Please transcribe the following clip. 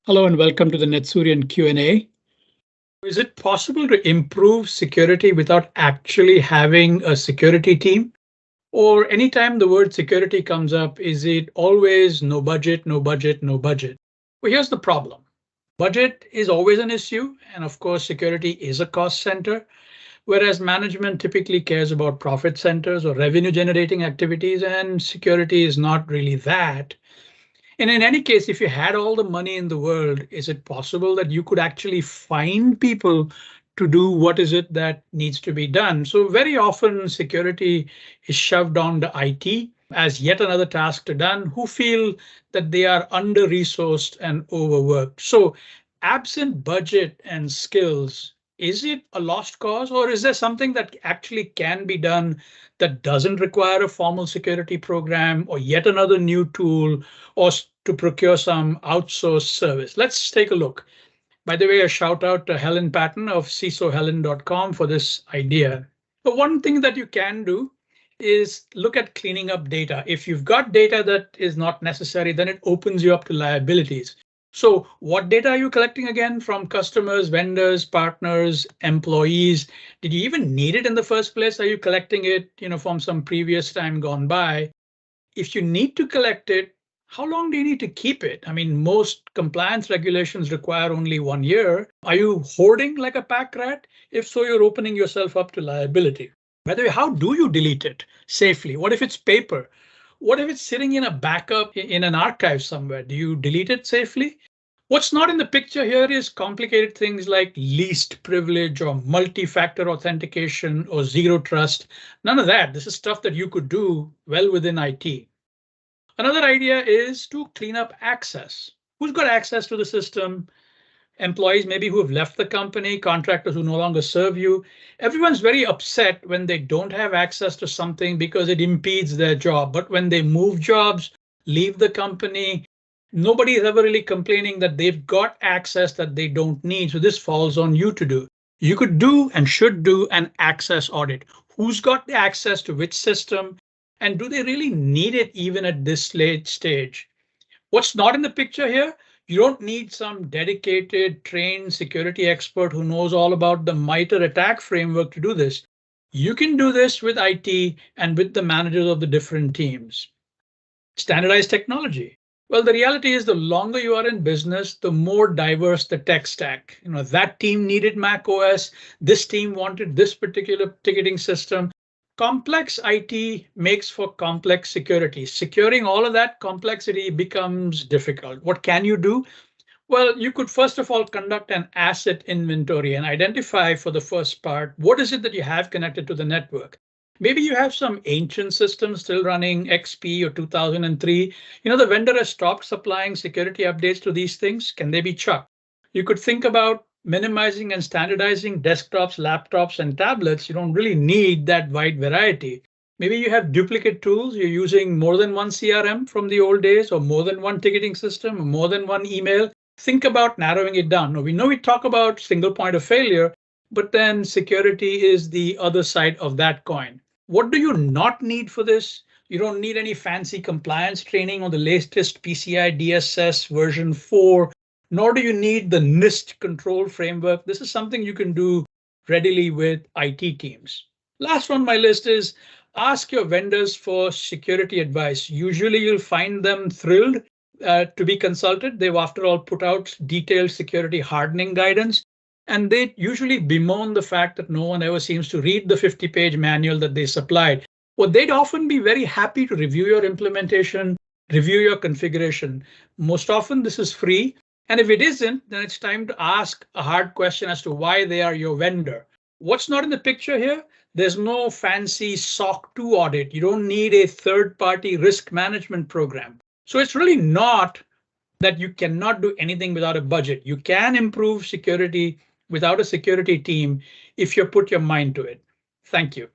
Hello and welcome to the Netsurian Q&A. Is it possible to improve security without actually having a security team? Or anytime the word security comes up, is it always no budget, no budget, no budget? Well, here's the problem. Budget is always an issue, and of course, security is a cost center, whereas management typically cares about profit centers or revenue generating activities, and security is not really that. And in any case, if you had all the money in the world, is it possible that you could actually find people to do what is it that needs to be done? So very often security is shoved on the IT as yet another task to done who feel that they are under-resourced and overworked. So absent budget and skills, is it a lost cause or is there something that actually can be done that doesn't require a formal security program or yet another new tool or to procure some outsourced service? Let's take a look. By the way, a shout out to Helen Patton of CISOHelen.com for this idea. But one thing that you can do is look at cleaning up data. If you've got data that is not necessary, then it opens you up to liabilities. So what data are you collecting again from customers, vendors, partners, employees? Did you even need it in the first place? Are you collecting it, from some previous time gone by? If you need to collect it, how long do you need to keep it? I mean, most compliance regulations require only 1 year. Are you hoarding like a pack rat? If so, you're opening yourself up to liability. By the way, how do you delete it safely? What if it's paper? What if it's sitting in a backup in an archive somewhere? Do you delete it safely? What's not in the picture here is complicated things like least privilege or multi-factor authentication or zero trust. None of that. This is stuff that you could do well within IT. Another idea is to clean up access. Who's got access to the system? Employees maybe who have left the company, contractors who no longer serve you. Everyone's very upset when they don't have access to something because it impedes their job. But when they move jobs, leave the company, nobody is ever really complaining that they've got access that they don't need. So this falls on you to do. You could do and should do an access audit. Who's got the access to which system? And do they really need it even at this late stage? What's not in the picture here? You don't need some dedicated, trained security expert who knows all about the MITRE attack framework to do this. You can do this with IT and with the managers of the different teams. Standardized technology. Well, the reality is the longer you are in business, the more diverse the tech stack. That team needed Mac OS. This team wanted this particular ticketing system. Complex IT makes for complex security. Securing all of that complexity becomes difficult. What can you do? Well, you could first of all conduct an asset inventory and identify for the first part, what is it that you have connected to the network? Maybe you have some ancient systems still running XP or 2003. The vendor has stopped supplying security updates to these things. Can they be chucked? You could think about minimizing and standardizing desktops, laptops, and tablets. You don't really need that wide variety. Maybe you have duplicate tools. You're using more than one CRM from the old days, or more than one ticketing system, or more than one email. Think about narrowing it down. Now, we know we talk about single point of failure, but then security is the other side of that coin. What do you not need for this? You don't need any fancy compliance training on the latest PCI DSS version 4. Nor do you need the NIST control framework. This is something you can do readily with IT teams. Last on my list is ask your vendors for security advice. Usually you'll find them thrilled to be consulted. They've after all put out detailed security hardening guidance, and they usually bemoan the fact that no one ever seems to read the 50-page manual that they supplied. Well, they'd often be very happy to review your implementation, review your configuration. Most often this is free. And if it isn't, then it's time to ask a hard question as to why they are your vendor. What's not in the picture here? There's no fancy SOC 2 audit. You don't need a third-party risk management program. So it's really not that you cannot do anything without a budget. You can improve security without a security team if you put your mind to it. Thank you.